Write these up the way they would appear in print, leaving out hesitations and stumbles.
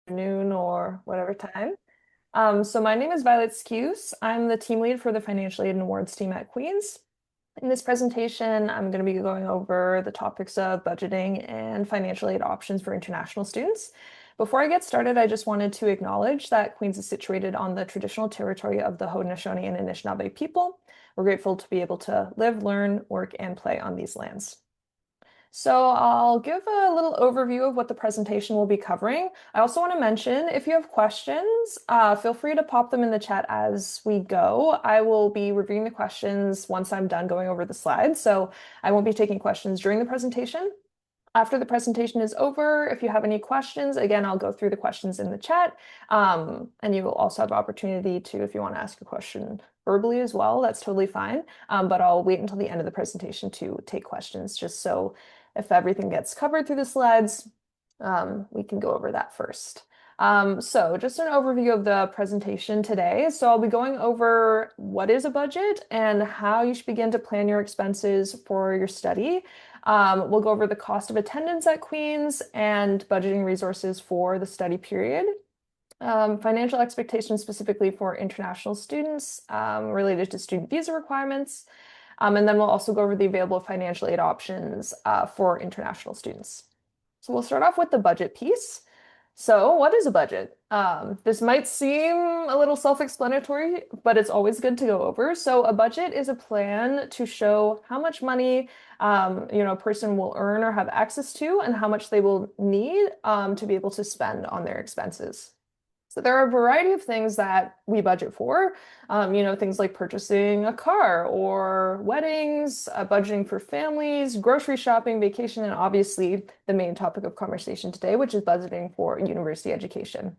afternoon or whatever time. So my name is Violet Skuse. I'm the team lead for the Financial Aid and Awards team at Queen's. In this presentation, I'm going to be going over the topics of budgeting and financial aid options for international students. Before I get started, I just wanted to acknowledge that Queen's is situated on the traditional territory of the Haudenosaunee and Anishinaabe people. We're grateful to be able to live, learn, work, and play on these lands. So I'll give a little overview of what the presentation will be covering. I also want to mention, if you have questions, feel free to pop them in the chat as we go. I will be reviewing the questions once I'm done going over the slides, so I won't be taking questions during the presentation. After the presentation is over, if you have any questions, again, I'll go through the questions in the chat, and you will also have opportunity to, if you want to ask a question verbally as well, that's totally fine. But I'll wait until the end of the presentation to take questions, just so if everything gets covered through the slides, we can go over that first. So just an overview of the presentation today. So I'll be going over what is a budget and how you should begin to plan your expenses for your study. We'll go over the cost of attendance at Queen's and budgeting resources for the study period. Financial expectations specifically for international students related to student visa requirements. And then we'll also go over the available financial aid options for international students. So we'll start off with the budget piece. So what is a budget? This might seem a little self-explanatory, but it's always good to go over. So a budget is a plan to show how much money a person will earn or have access to and how much they will need to be able to spend on their expenses. So there are a variety of things that we budget for, things like purchasing a car or weddings, budgeting for families, grocery shopping, vacation, and obviously the main topic of conversation today, which is budgeting for university education.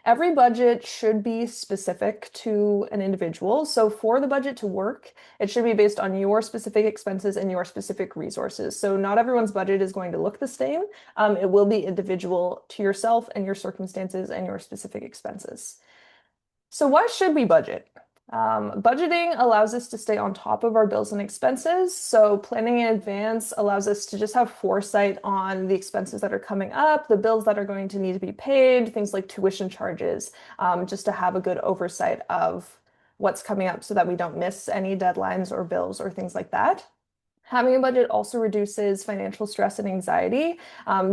Every budget should be specific to an individual. So for the budget to work, it should be based on your specific expenses and your specific resources. So not everyone's budget is going to look the same. It will be individual to yourself and your circumstances and your specific expenses. So why should we budget? Budgeting allows us to stay on top of our bills and expenses. So planning in advance allows us to just have foresight on the expenses that are coming up, the bills that are going to need to be paid, things like tuition charges, just to have a good oversight of what's coming up so that we don't miss any deadlines or bills or things like that. Having a budget also reduces financial stress and anxiety,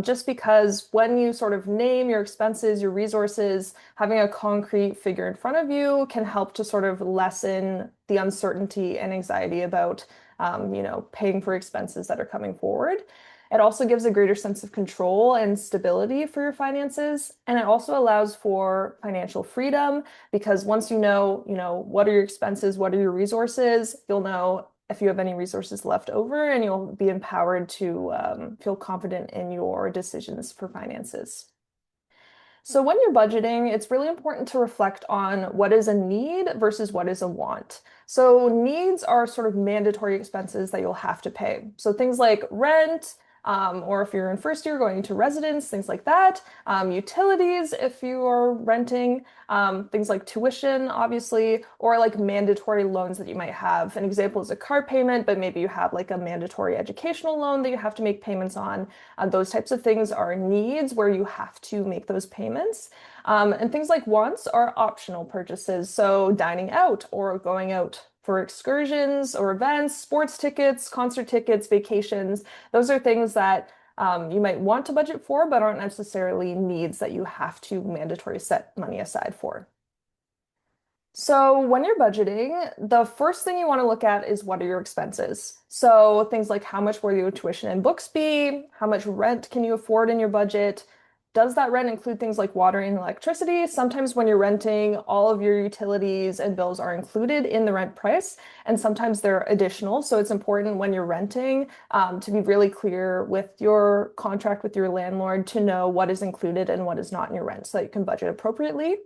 just because when you sort of name your expenses, your resources, having a concrete figure in front of you can help to sort of lessen the uncertainty and anxiety about, paying for expenses that are coming forward. It also gives a greater sense of control and stability for your finances. And it also allows for financial freedom because once you know, what are your expenses, what are your resources, you'll know if you have any resources left over, and you'll be empowered to feel confident in your decisions for finances. So when you're budgeting, it's really important to reflect on what is a need versus what is a want. So needs are sort of mandatory expenses that you'll have to pay. So things like rent, or if you're in first year going to residence, things like that. Utilities, if you are renting, things like tuition, obviously, or like mandatory loans that you might have. An example is a car payment, but maybe you have like a mandatory educational loan that you have to make payments on. Those types of things are needs where you have to make those payments. And things like wants are optional purchases. So dining out or going out for excursions or events, sports tickets, concert tickets, vacations. Those are things that you might want to budget for, but aren't necessarily needs that you have to mandatory set money aside for. So when you're budgeting, the first thing you want to look at is what are your expenses. So things like how much will your tuition and books be? How much rent can you afford in your budget? Does that rent include things like water and electricity? Sometimes when you're renting, all of your utilities and bills are included in the rent price, and sometimes they're additional. So it's important when you're renting to be really clear with your contract with your landlord to know what is included and what is not in your rent so that you can budget appropriately.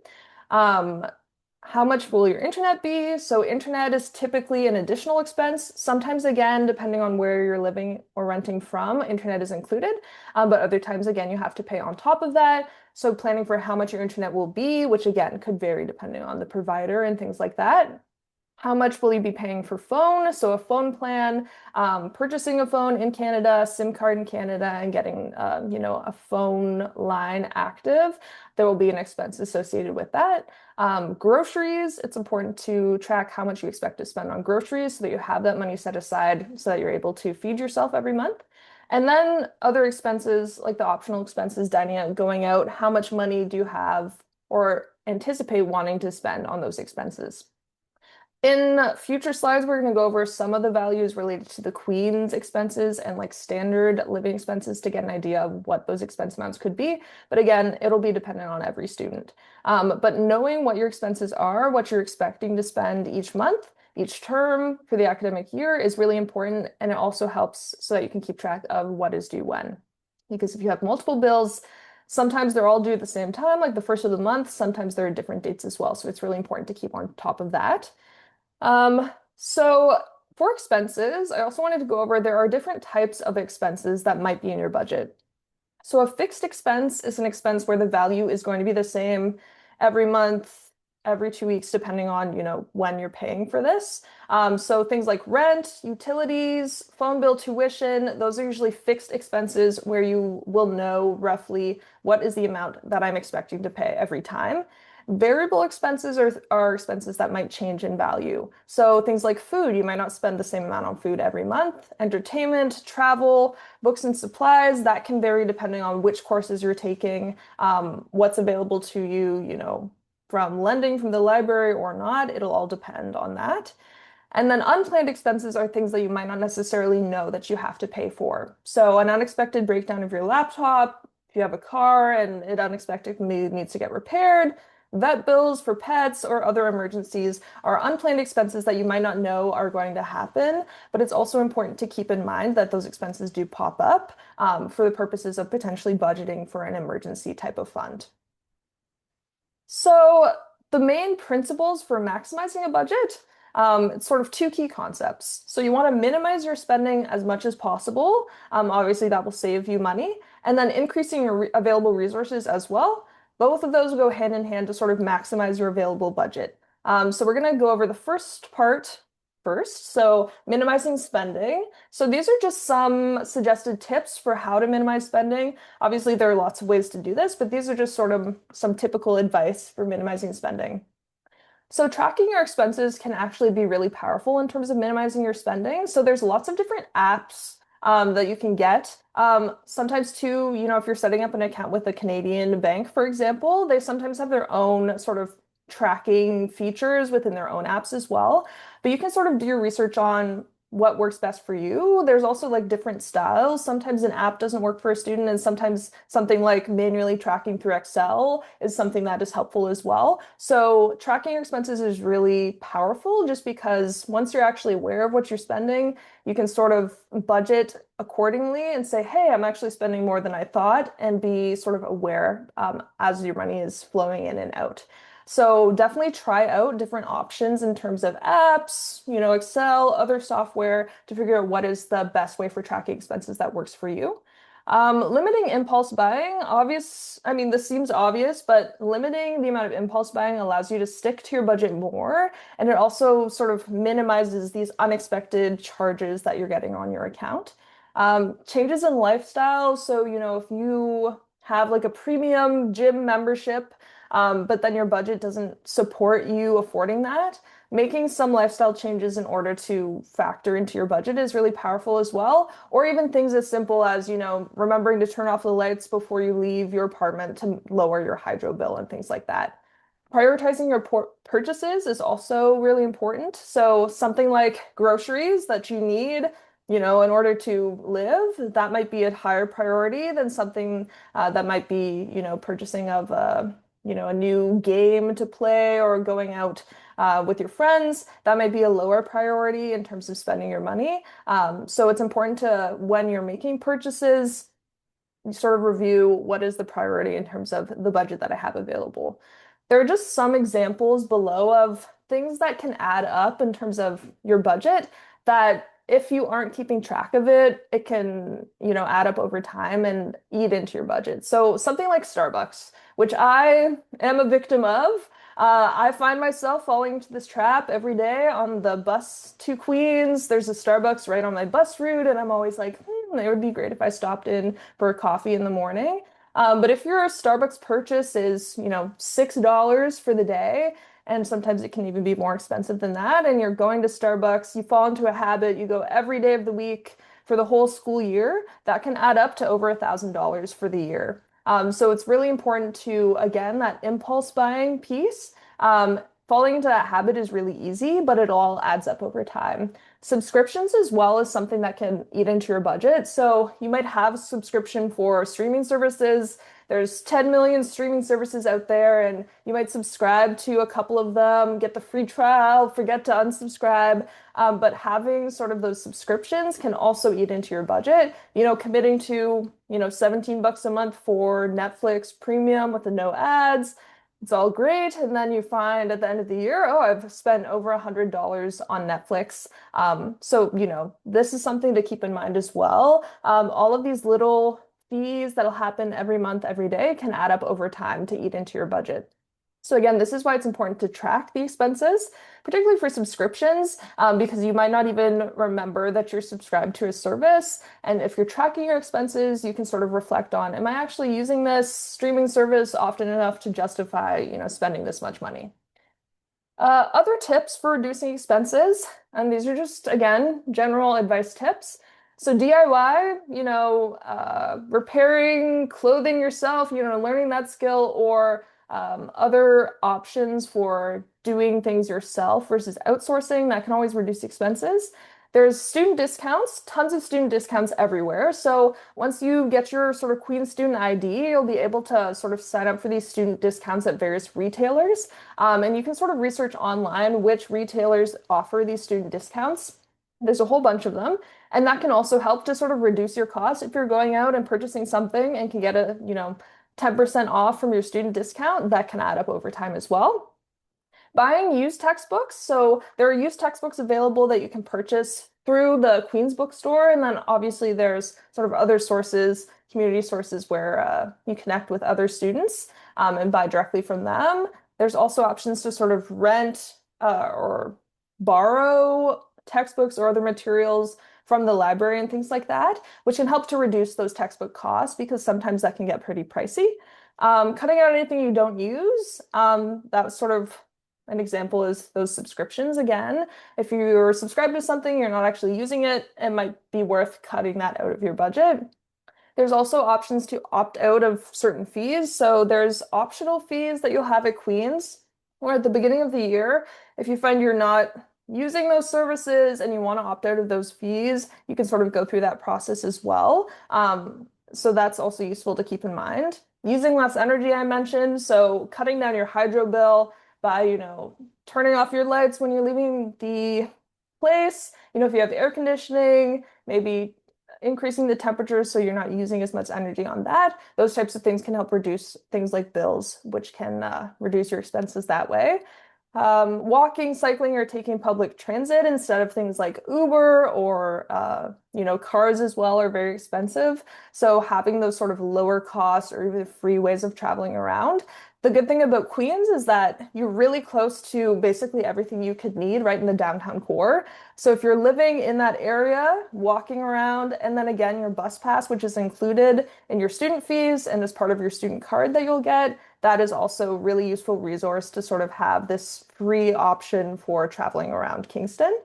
How much will your internet be? So internet is typically an additional expense. Sometimes, again, depending on where you're living or renting from, internet is included. But other times, again, you have to pay on top of that. So planning for how much your internet will be, which again could vary depending on the provider and things like that. How much will you be paying for phone? So a phone plan, purchasing a phone in Canada, SIM card in Canada, and getting, a phone line active. There will be an expense associated with that. Groceries, it's important to track how much you expect to spend on groceries so that you have that money set aside so that you're able to feed yourself every month. And then other expenses, like the optional expenses, dining out, going out, how much money do you have or anticipate wanting to spend on those expenses? In future slides, we're going to go over some of the values related to the Queen's expenses and like standard living expenses to get an idea of what those expense amounts could be. But again, it'll be dependent on every student. But knowing what your expenses are, what you're expecting to spend each month, each term for the academic year is really important. And it also helps so that you can keep track of what is due when. Because if you have multiple bills, sometimes they're all due at the same time, like the first of the month. Sometimes there are different dates as well. So it's really important to keep on top of that. So for expenses, I also wanted to go over there are different types of expenses that might be in your budget. So a fixed expense is an expense where the value is going to be the same every month, every 2 weeks, depending on, when you're paying for this. So things like rent, utilities, phone bill, tuition, those are usually fixed expenses where you will know roughly what is the amount that I'm expecting to pay every time. Variable expenses are expenses that might change in value. So things like food, you might not spend the same amount on food every month. Entertainment, travel, books and supplies, that can vary depending on which courses you're taking, what's available to you, from lending from the library or not. It'll all depend on that. And then unplanned expenses are things that you might not necessarily know that you have to pay for. So an unexpected breakdown of your laptop, if you have a car and it unexpectedly needs to get repaired, vet bills for pets or other emergencies are unplanned expenses that you might not know are going to happen, but it's also important to keep in mind that those expenses do pop up for the purposes of potentially budgeting for an emergency type of fund. So the main principles for maximizing a budget, it's sort of two key concepts. So you want to minimize your spending as much as possible. Obviously, that will save you money. And then increasing your available resources as well. Both of those go hand in hand to sort of maximize your available budget. So we're going to go over the first part first. So minimizing spending. So these are just some suggested tips for how to minimize spending. Obviously, there are lots of ways to do this, but these are just sort of some typical advice for minimizing spending. So tracking your expenses can actually be really powerful in terms of minimizing your spending. So there's lots of different apps that you can get. Sometimes too, if you're setting up an account with a Canadian bank, for example, they sometimes have their own sort of tracking features within their own apps as well. But you can sort of do your research on what works best for you. There's also like different styles. Sometimes an app doesn't work for a student, and sometimes something like manually tracking through Excel is something that is helpful as well. So tracking your expenses is really powerful just because once you're actually aware of what you're spending, you can sort of budget accordingly and say, hey, I'm actually spending more than I thought, and be sort of aware as your money is flowing in and out. So definitely try out different options in terms of apps, Excel, other software to figure out what is the best way for tracking expenses that works for you. Limiting impulse buying, I mean, this seems obvious, but limiting the amount of impulse buying allows you to stick to your budget more, and it also sort of minimizes these unexpected charges that you're getting on your account. Changes in lifestyle, so, if you have like a premium gym membership, but then your budget doesn't support you affording that. Making some lifestyle changes in order to factor into your budget is really powerful as well. Or even things as simple as, remembering to turn off the lights before you leave your apartment to lower your hydro bill and things like that. Prioritizing your purchases is also really important. So something like groceries that you need, in order to live, that might be a higher priority than something that might be, purchasing of a new game to play or going out with your friends. That might be a lower priority in terms of spending your money. So it's important to, when you're making purchases, you sort of review what is the priority in terms of the budget that I have available. There are just some examples below of things that can add up in terms of your budget that if you aren't keeping track of it, it can, add up over time and eat into your budget. So something like Starbucks, which I am a victim of, I find myself falling into this trap every day on the bus to Queens. There's a Starbucks right on my bus route, and I'm always like, it would be great if I stopped in for a coffee in the morning. But if your Starbucks purchase is, $6 for the day, and sometimes it can even be more expensive than that, and you're going to Starbucks, you fall into a habit, you go every day of the week for the whole school year, that can add up to over $1,000 for the year. So it's really important to, again, that impulse buying piece. Falling into that habit is really easy, but it all adds up over time. Subscriptions as well is something that can eat into your budget. So you might have a subscription for streaming services. There's 10 million streaming services out there, and you might subscribe to a couple of them, get the free trial, forget to unsubscribe. But having sort of those subscriptions can also eat into your budget. Committing to, 17 bucks a month for Netflix Premium with the no ads. It's all great. And then you find at the end of the year, oh, I've spent over $100 on Netflix. So, this is something to keep in mind as well. All of these little fees that'll happen every month, every day can add up over time to eat into your budget. So again, this is why it's important to track the expenses, particularly for subscriptions, because you might not even remember that you're subscribed to a service. And if you're tracking your expenses, you can sort of reflect on, am I actually using this streaming service often enough to justify, spending this much money? Other tips for reducing expenses, and these are just, again, general advice tips. So DIY, repairing, clothing yourself, learning that skill, or other options for doing things yourself versus outsourcing that can always reduce expenses. There's student discounts, tons of student discounts everywhere. So once you get your sort of Queen Student ID, you'll be able to sort of sign up for these student discounts at various retailers. And you can sort of research online which retailers offer these student discounts. There's a whole bunch of them. And that can also help to sort of reduce your costs if you're going out and purchasing something and can get a, 10% off from your student discount. That can add up over time as well. Buying used textbooks. So there are used textbooks available that you can purchase through the Queen's Bookstore. And then obviously there's sort of other sources, community sources where you connect with other students and buy directly from them. There's also options to sort of rent or borrow textbooks or other materials from the library and things like that, which can help to reduce those textbook costs because sometimes that can get pretty pricey. Cutting out anything you don't use, that's sort of an example is those subscriptions again. If you're subscribed to something, you're not actually using it, it might be worth cutting that out of your budget. There's also options to opt out of certain fees. So there's optional fees that you'll have at Queen's, or at the beginning of the year, if you find you're not using those services and you want to opt out of those fees, you can sort of go through that process as well. So that's also useful to keep in mind. Using less energy, I mentioned, so cutting down your hydro bill by, turning off your lights when you're leaving the place. If you have air conditioning, maybe increasing the temperature so you're not using as much energy on that. Those types of things can help reduce things like bills, which can reduce your expenses that way. Walking, cycling, or taking public transit instead of things like Uber or, cars as well are very expensive. So having those sort of lower costs or even free ways of traveling around. The good thing about Queens is that you're really close to basically everything you could need right in the downtown core. So if you're living in that area, walking around, and then again, your bus pass, which is included in your student fees and as part of your student card that you'll get, that is also a really useful resource to sort of have this free option for traveling around Kingston.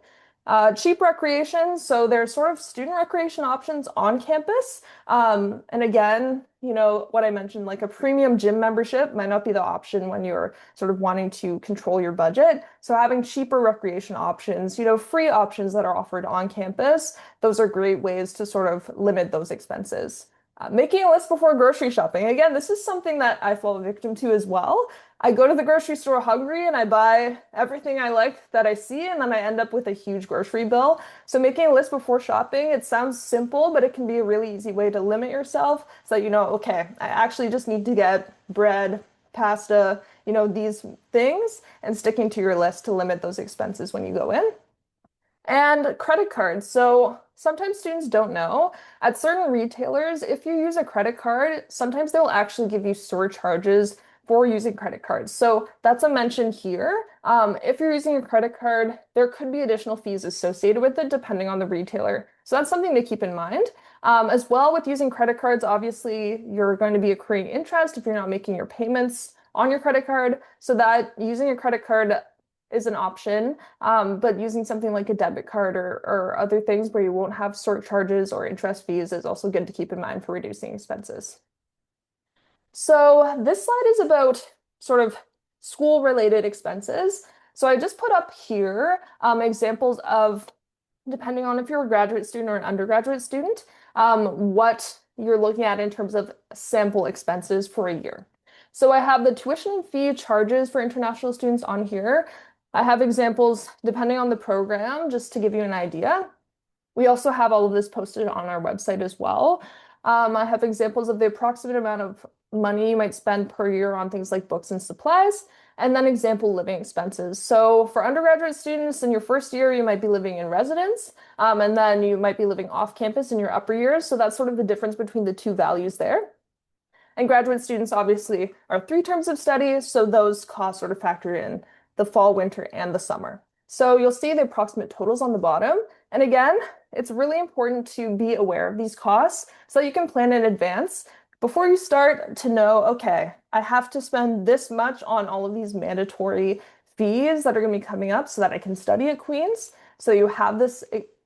Cheap recreation, so there's sort of student recreation options on campus. And again, what I mentioned, like a premium gym membership might not be the option when you're sort of wanting to control your budget. So having cheaper recreation options, free options that are offered on campus, those are great ways to sort of limit those expenses. Making a list before grocery shopping. Again, this is something that I fall victim to as well. I go to the grocery store hungry and I buy everything I like that I see, and then I end up with a huge grocery bill. So making a list before shopping, it sounds simple, but it can be a really easy way to limit yourself so that okay, I actually just need to get bread, pasta, these things, and sticking to your list to limit those expenses when you go in. And credit cards. So sometimes students don't know. At certain retailers, if you use a credit card, sometimes they'll actually give you surcharges for using credit cards. So that's a mention here. If you're using a credit card, there could be additional fees associated with it depending on the retailer. So that's something to keep in mind. As well, with using credit cards, obviously you're going to be accruing interest if you're not making your payments on your credit card. So that using a credit card is an option. But using something like a debit card or other things where you won't have surcharges or interest fees is also good to keep in mind for reducing expenses. So this slide is about sort of school-related expenses. So I just put up here examples of, depending on if you're a graduate student or an undergraduate student, what you're looking at in terms of sample expenses for a year. So I have the tuition and fee charges for international students on here. I have examples depending on the program, just to give you an idea. We also have all of this posted on our website as well. I have examples of the approximate amount of money you might spend per year on things like books and supplies, and then example living expenses. So for undergraduate students in your first year, you might be living in residence, and then you might be living off campus in your upper years. So that's sort of the difference between the two values there. And graduate students obviously are 3 terms of study, so those costs sort of factor in the fall, winter, and the summer. So you'll see the approximate totals on the bottom. And again, it's really important to be aware of these costs so you can plan in advance before you start to know, okay, I have to spend this much on all of these mandatory fees that are going to be coming up so that I can study at Queen's. So you have this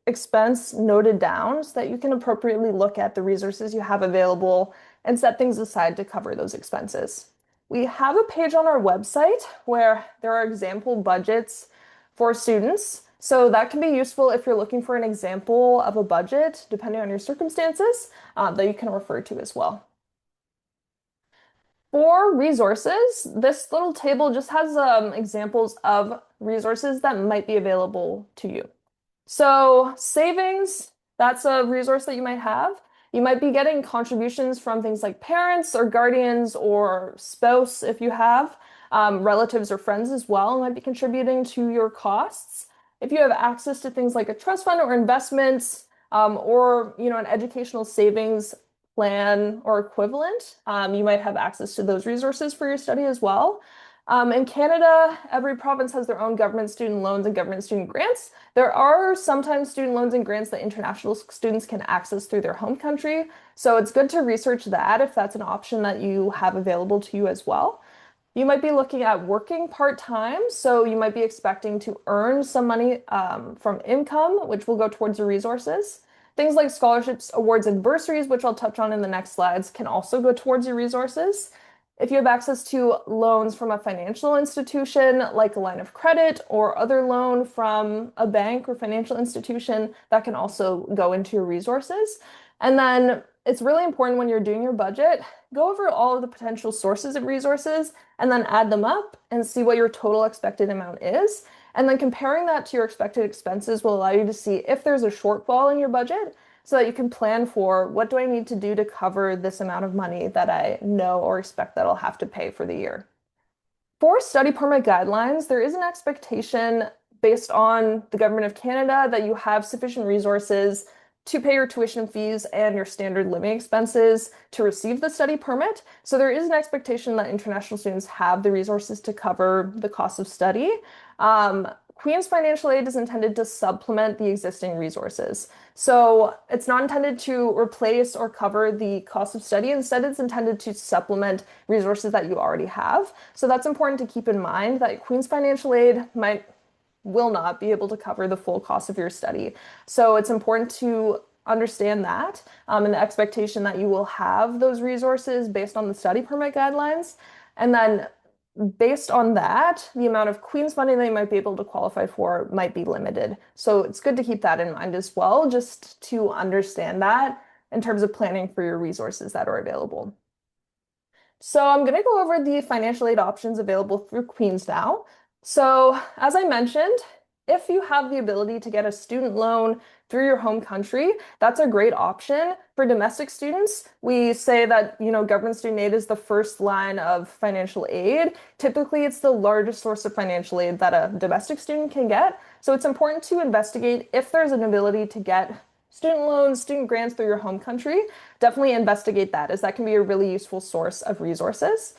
expense noted down so that you can appropriately look at the resources you have available and set things aside to cover those expenses. We have a page on our website where there are example budgets for students. So that can be useful if you're looking for an example of a budget, depending on your circumstances, that you can refer to as well. For resources, this little table just has examples of resources that might be available to you. So savings, that's a resource that you might have. You might be getting contributions from things like parents or guardians or spouse if you have. Relatives or friends as well might be contributing to your costs. If you have access to things like a trust fund or investments, or an educational savings plan or equivalent, you might have access to those resources for your study as well. In Canada, every province has their own government student loans and government student grants. There are sometimes student loans and grants that international students can access through their home country. So it's good to research that if that's an option that you have available to you as well. You might be looking at working part-time, so you might be expecting to earn some money from income, which will go towards your resources. Things like scholarships, awards, and bursaries, which I'll touch on in the next slides, can also go towards your resources. If you have access to loans from a financial institution, like a line of credit or other loan from a bank or financial institution, that can also go into your resources. And then it's really important when you're doing your budget, go over all of the potential sources of resources and then add them up and see what your total expected amount is. And then comparing that to your expected expenses will allow you to see if there's a shortfall in your budget so that you can plan for what do I need to do to cover this amount of money that I know or expect that I'll have to pay for the year. For study permit guidelines, there is an expectation based on the Government of Canada that you have sufficient resources to pay your tuition fees and your standard living expenses to receive the study permit. So there is an expectation that international students have the resources to cover the cost of study. Queen's financial aid is intended to supplement the existing resources. So it's not intended to replace or cover the cost of study. Instead, it's intended to supplement resources that you already have. So that's important to keep in mind that Queen's financial aid will not be able to cover the full cost of your study. So it's important to understand that and the expectation that you will have those resources based on the study permit guidelines. And then based on that, the amount of Queen's funding that you might be able to qualify for might be limited. So it's good to keep that in mind as well, just to understand that in terms of planning for your resources that are available. So I'm going to go over the financial aid options available through Queen's now. So as I mentioned, if you have the ability to get a student loan through your home country, that's a great option. For domestic students, we say that, government student aid is the first line of financial aid. Typically, it's the largest source of financial aid that a domestic student can get. So it's important to investigate if there's an ability to get student loans, student grants through your home country. Definitely investigate that, as that can be a really useful source of resources.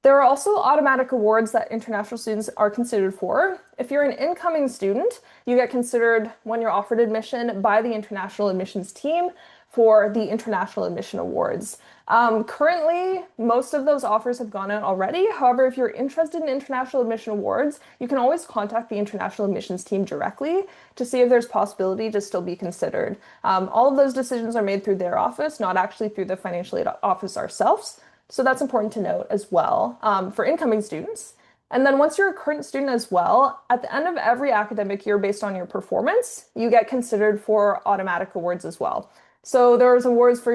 There are also automatic awards that international students are considered for. If you're an incoming student, you get considered when you're offered admission by the international admissions team for the International Admission Awards. Currently, most of those offers have gone out already. However, if you're interested in International Admission Awards, you can always contact the International Admissions team directly to see if there's possibility to still be considered. All of those decisions are made through their office, not actually through the financial aid office ourselves. So that's important to note as well for incoming students. And then once you're a current student as well, at the end of every academic year, based on your performance, you get considered for automatic awards as well. So there's awards for,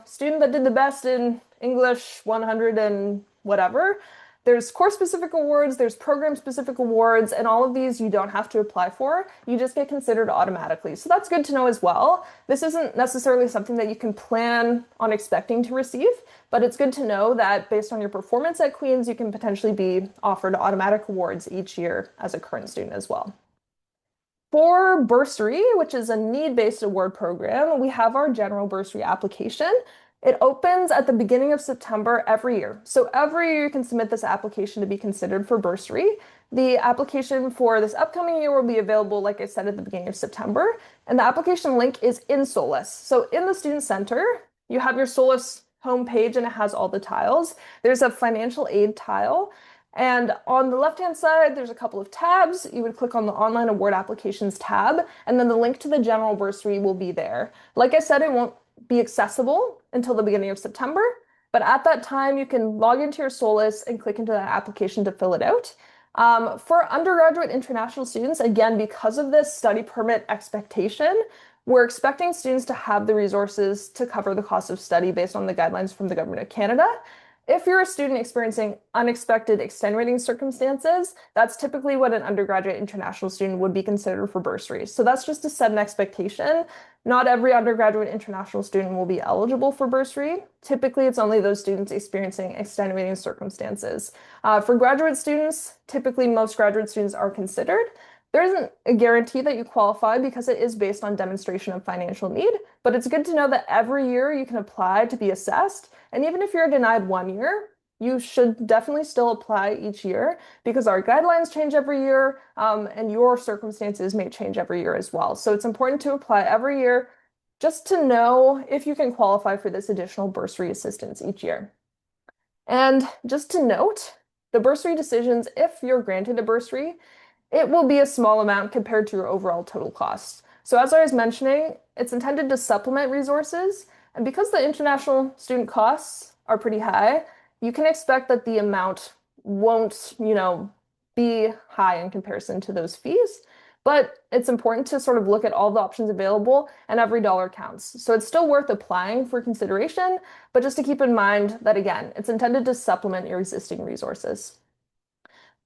student that did the best in English 100 and whatever. There's course-specific awards, there's program-specific awards, and all of these you don't have to apply for. You just get considered automatically. So that's good to know as well. This isn't necessarily something that you can plan on expecting to receive, but it's good to know that based on your performance at Queen's, you can potentially be offered automatic awards each year as a current student as well. For bursary, which is a need-based award program, we have our general bursary application. It opens at the beginning of September every year. So every year you can submit this application to be considered for bursary. The application for this upcoming year will be available, like I said, at the beginning of September. And the application link is in SOLAS. So in the Student Center, you have your SOLAS homepage and it has all the tiles. There's a financial aid tile. And on the left-hand side, there's a couple of tabs. You would click on the Online Award Applications tab, and then the link to the general bursary will be there. Like I said, it won't be accessible until the beginning of September, but at that time, you can log into your SOLAS and click into that application to fill it out. For undergraduate international students, again, because of this study permit expectation, we're expecting students to have the resources to cover the cost of study based on the guidelines from the Government of Canada. If you're a student experiencing unexpected extenuating circumstances, that's typically what an undergraduate international student would be considered for bursary. So that's just to set an expectation. Not every undergraduate international student will be eligible for bursary. Typically, it's only those students experiencing extenuating circumstances. For graduate students, typically most graduate students are considered. There isn't a guarantee that you qualify because it is based on demonstration of financial need, but it's good to know that every year you can apply to be assessed. And even if you're denied one year, you should definitely still apply each year because our guidelines change every year, and your circumstances may change every year as well. So it's important to apply every year just to know if you can qualify for this additional bursary assistance each year. And just to note, the bursary decisions, if you're granted a bursary, it will be a small amount compared to your overall total cost. So as I was mentioning, it's intended to supplement resources. And because the international student costs are pretty high, you can expect that the amount won't, be high in comparison to those fees. But it's important to sort of look at all the options available and every dollar counts. So it's still worth applying for consideration, but just to keep in mind that, again, it's intended to supplement your existing resources.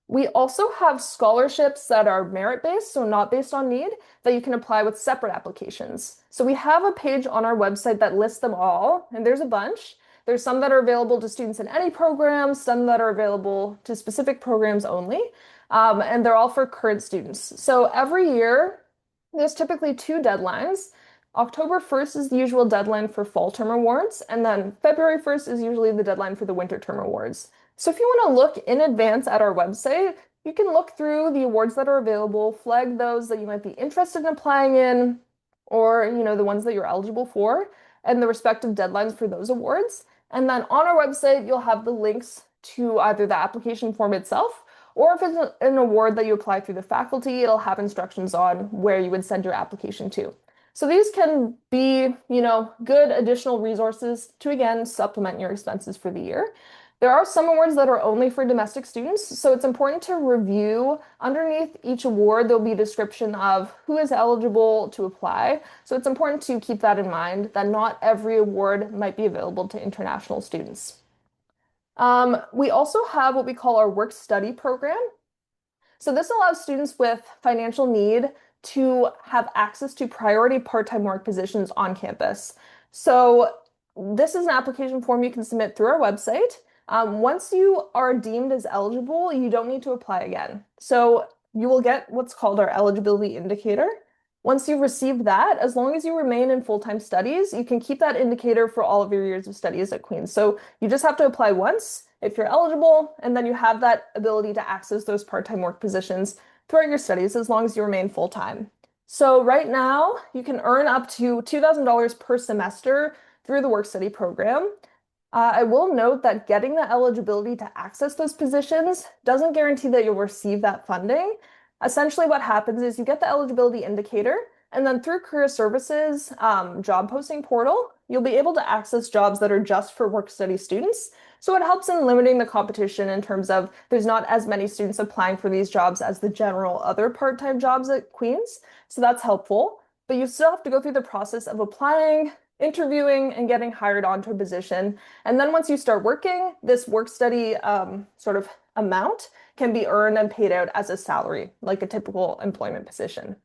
We also have scholarships that are merit-based, so not based on need, that you can apply with separate applications. So we have a page on our website that lists them all, and there's a bunch. There's some that are available to students in any program, some that are available to specific programs only, and they're all for current students. So every year, there's typically two deadlines. October 1st is the usual deadline for fall term awards, and then February 1st is usually the deadline for the winter term awards. So if you want to look in advance at our website, you can look through the awards that are available, flag those that you might be interested in applying in, or the ones that you're eligible for, and the respective deadlines for those awards. And then on our website, you'll have the links to either the application form itself, or if it's an award that you apply through the faculty, it'll have instructions on where you would send your application to. So these can be, good additional resources to, again, supplement your expenses for the year. There are some awards that are only for domestic students, so it's important to review. Underneath each award, there'll be a description of who is eligible to apply. So it's important to keep that in mind, that not every award might be available to international students. We also have what we call our work-study program. So this allows students with financial need to have access to priority part-time work positions on campus. So this is an application form you can submit through our website. Once you are deemed as eligible, you don't need to apply again. So you will get what's called our eligibility indicator. Once you've received that, as long as you remain in full-time studies, you can keep that indicator for all of your years of studies at Queen's. So you just have to apply once if you're eligible, and then you have that ability to access those part-time work positions throughout your studies as long as you remain full-time. So right now, you can earn up to $2,000 per semester through the work study program. I will note that getting the eligibility to access those positions doesn't guarantee that you'll receive that funding. Essentially, what happens is you get the eligibility indicator, and then through Career Services job posting portal, you'll be able to access jobs that are just for work study students. So it helps in limiting the competition in terms of there's not as many students applying for these jobs as the general other part-time jobs at Queen's. So that's helpful, but you still have to go through the process of applying, interviewing, and getting hired onto a position. And then once you start working, this work study sort of amount can be earned and paid out as a salary, like a typical employment position.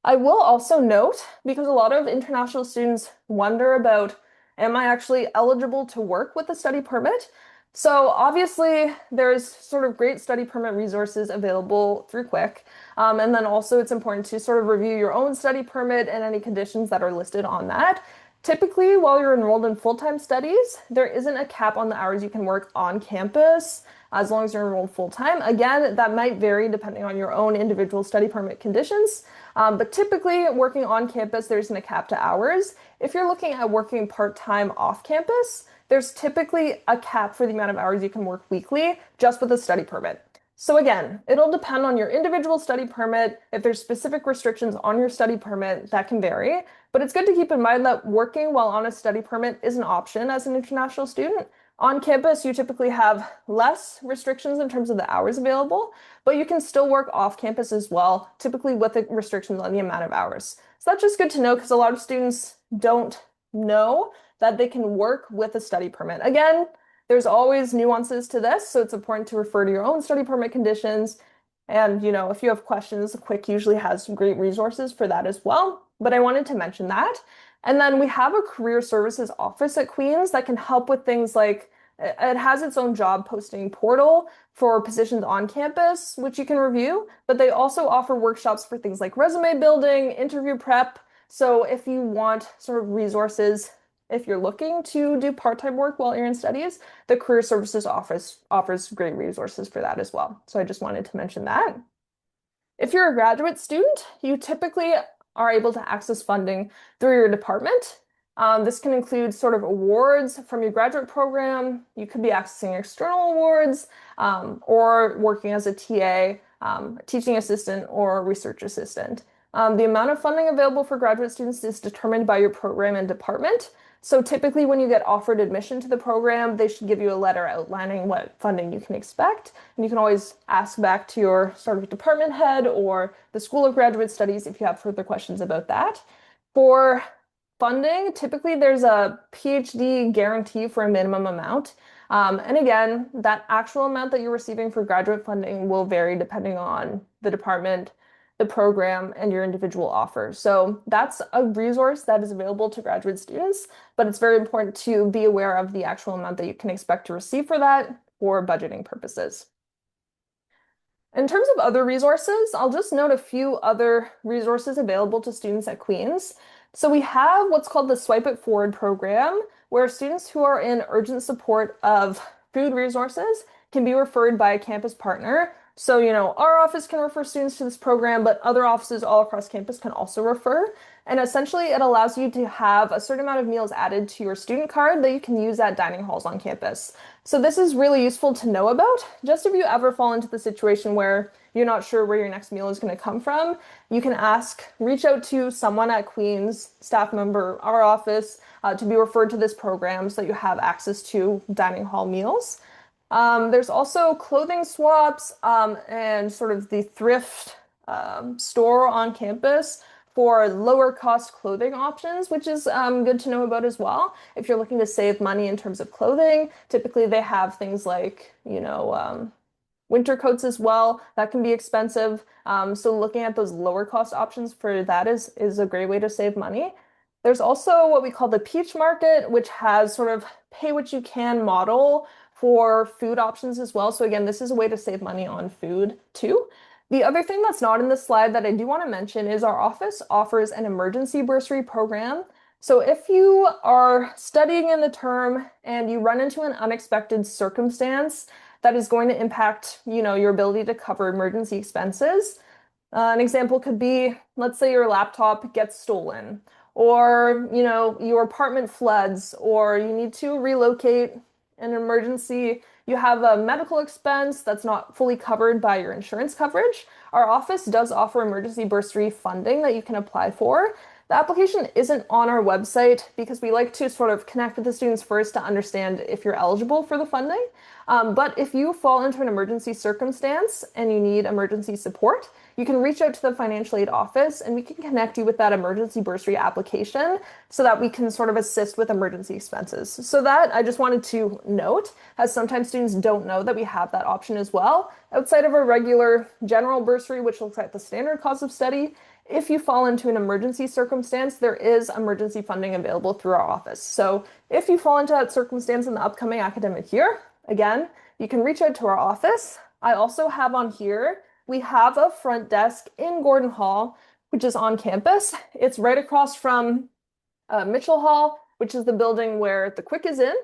I will also note, because a lot of international students wonder about, am I actually eligible to work with a study permit? So obviously there's sort of great study permit resources available through Quick. And then also it's important to sort of review your own study permit and any conditions that are listed on that. Typically, while you're enrolled in full-time studies, there isn't a cap on the hours you can work on campus as long as you're enrolled full-time. Again, that might vary depending on your own individual study permit conditions, but typically working on campus, there isn't a cap to hours. If you're looking at working part-time off campus, there's typically a cap for the amount of hours you can work weekly just with a study permit. So again, it'll depend on your individual study permit. If there's specific restrictions on your study permit, that can vary. But it's good to keep in mind that working while on a study permit is an option as an international student. On campus, you typically have less restrictions in terms of the hours available, but you can still work off campus as well, typically with the restrictions on the amount of hours. So that's just good to know because a lot of students don't know that they can work with a study permit. Again, there's always nuances to this, so it's important to refer to your own study permit conditions. And, if you have questions, Quick usually has some great resources for that as well. But I wanted to mention that. And then we have a career services office at Queen's that can help with things like it has its own job posting portal for positions on campus, which you can review, but they also offer workshops for things like resume building, interview prep. So if you want sort of resources, if you're looking to do part-time work while you're in studies, the Career Services Office offers great resources for that as well. So I just wanted to mention that. If you're a graduate student, you typically are able to access funding through your department. This can include sort of awards from your graduate program. You could be accessing external awards or working as a TA, teaching assistant, or research assistant. The amount of funding available for graduate students is determined by your program and department. So typically when you get offered admission to the program, they should give you a letter outlining what funding you can expect. And you can always ask back to your sort of department head or the School of Graduate Studies if you have further questions about that. For funding, typically there's a PhD guarantee for a minimum amount. And again, that actual amount that you're receiving for graduate funding will vary depending on the department, the program, and your individual offer. So that's a resource that is available to graduate students, but it's very important to be aware of the actual amount that you can expect to receive for that for budgeting purposes. In terms of other resources, I'll just note a few other resources available to students at Queen's. So we have what's called the Swipe It Forward program, where students who are in urgent support of food resources can be referred by a campus partner. So, our office can refer students to this program, but other offices all across campus can also refer. And essentially, it allows you to have a certain amount of meals added to your student card that you can use at dining halls on campus. So this is really useful to know about, just if you ever fall into the situation where you're not sure where your next meal is going to come from, you can reach out to someone at Queen's, staff member, our office, to be referred to this program so that you have access to dining hall meals. There's also clothing swaps and sort of the thrift store on campus for lower cost clothing options, which is good to know about as well. If you're looking to save money in terms of clothing, typically they have things like, winter coats as well. That can be expensive. So looking at those lower cost options for that is a great way to save money. There's also what we call the Peach Market, which has sort of pay what you can model for food options as well. So again, this is a way to save money on food too. The other thing that's not in the slide that I do want to mention is our office offers an emergency bursary program. So if you are studying in the term and you run into an unexpected circumstance that is going to impact, your ability to cover emergency expenses, an example could be, let's say your laptop gets stolen, or, your apartment floods, or you need to relocate an emergency. You have a medical expense that's not fully covered by your insurance coverage. Our office does offer emergency bursary funding that you can apply for. The application isn't on our website because we like to sort of connect with the students first to understand if you're eligible for the funding. But if you fall into an emergency circumstance and you need emergency support, you can reach out to the financial aid office and we can connect you with that emergency bursary application so that we can sort of assist with emergency expenses. So that I just wanted to note, as sometimes students don't know that we have that option as well. Outside of a regular general bursary, which looks at the standard cost of study, if you fall into an emergency circumstance, there is emergency funding available through our office. So if you fall into that circumstance in the upcoming academic year, again, you can reach out to our office. I also have on here, we have a front desk in Gordon Hall, which is on campus. It's right across from Mitchell Hall, which is the building where the Quick is in.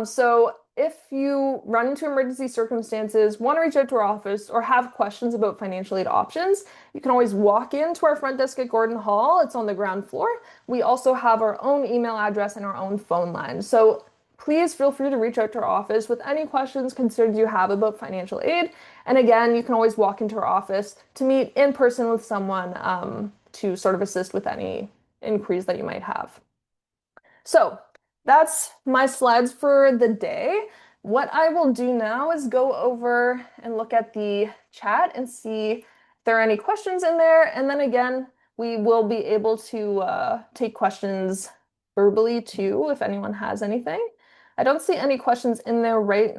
So if you run into emergency circumstances, want to reach out to our office, or have questions about financial aid options, you can always walk into our front desk at Gordon Hall. It's on the ground floor. We also have our own email address and our own phone line. So please feel free to reach out to our office with any questions, concerns you have about financial aid. And again, you can always walk into our office to meet in person with someone to sort of assist with any inquiries that you might have. So that's my slides for the day. What I will do now is go over and look at the chat and see if there are any questions in there. And then again, we will be able to take questions verbally too, if anyone has anything. I don't see any questions in there right